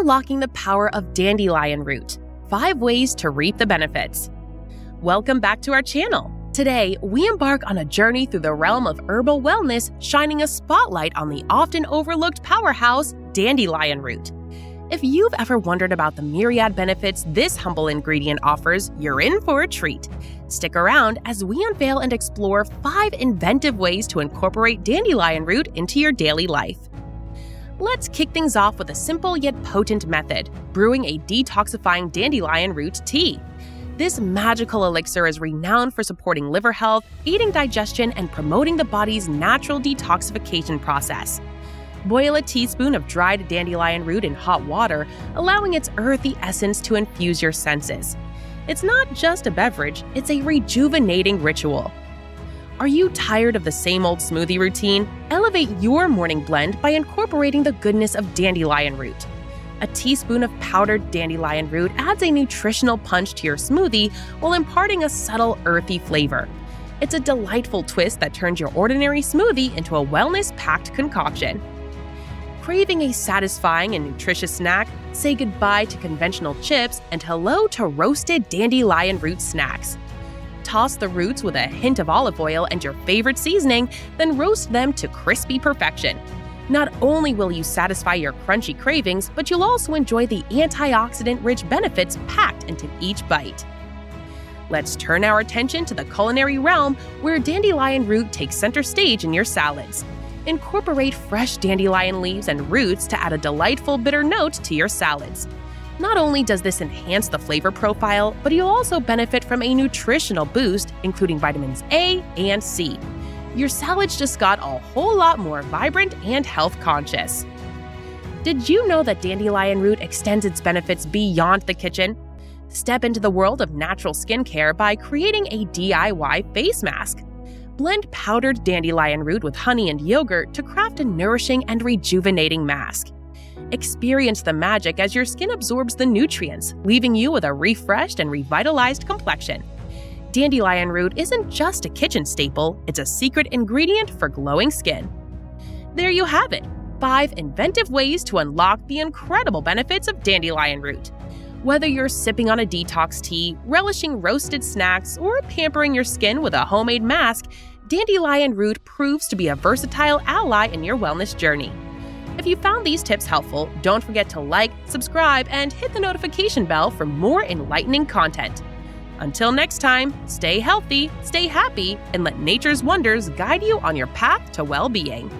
Unlocking the Power of Dandelion Root, 5 Ways to Reap the Benefits. Welcome back to our channel. Today, we embark on a journey through the realm of herbal wellness, shining a spotlight on the often overlooked powerhouse, dandelion root. If you've ever wondered about the myriad benefits this humble ingredient offers, you're in for a treat. Stick around as we unveil and explore 5 inventive ways to incorporate dandelion root into your daily life. Let's kick things off with a simple yet potent method, brewing a detoxifying dandelion root tea. This magical elixir is renowned for supporting liver health, aiding digestion, and promoting the body's natural detoxification process. Boil a teaspoon of dried dandelion root in hot water, allowing its earthy essence to infuse your senses. It's not just a beverage, it's a rejuvenating ritual. Are you tired of the same old smoothie routine? Elevate your morning blend by incorporating the goodness of dandelion root. A teaspoon of powdered dandelion root adds a nutritional punch to your smoothie while imparting a subtle earthy flavor. It's a delightful twist that turns your ordinary smoothie into a wellness-packed concoction. Craving a satisfying and nutritious snack? Say goodbye to conventional chips and hello to roasted dandelion root snacks. Toss the roots with a hint of olive oil and your favorite seasoning, then roast them to crispy perfection. Not only will you satisfy your crunchy cravings, but you'll also enjoy the antioxidant-rich benefits packed into each bite. Let's turn our attention to the culinary realm, where dandelion root takes center stage in your salads. Incorporate fresh dandelion leaves and roots to add a delightful bitter note to your salads. Not only does this enhance the flavor profile, but you'll also benefit from a nutritional boost, including vitamins A and C. Your salads just got a whole lot more vibrant and health-conscious. Did you know that dandelion root extends its benefits beyond the kitchen? Step into the world of natural skincare by creating a DIY face mask. Blend powdered dandelion root with honey and yogurt to craft a nourishing and rejuvenating mask. Experience the magic as your skin absorbs the nutrients, leaving you with a refreshed and revitalized complexion. Dandelion root isn't just a kitchen staple, it's a secret ingredient for glowing skin. There you have it, 5 inventive ways to unlock the incredible benefits of dandelion root. Whether you're sipping on a detox tea, relishing roasted snacks, or pampering your skin with a homemade mask, dandelion root proves to be a versatile ally in your wellness journey. If you found these tips helpful, don't forget to like, subscribe, and hit the notification bell for more enlightening content. Until next time, stay healthy, stay happy, and let nature's wonders guide you on your path to well-being.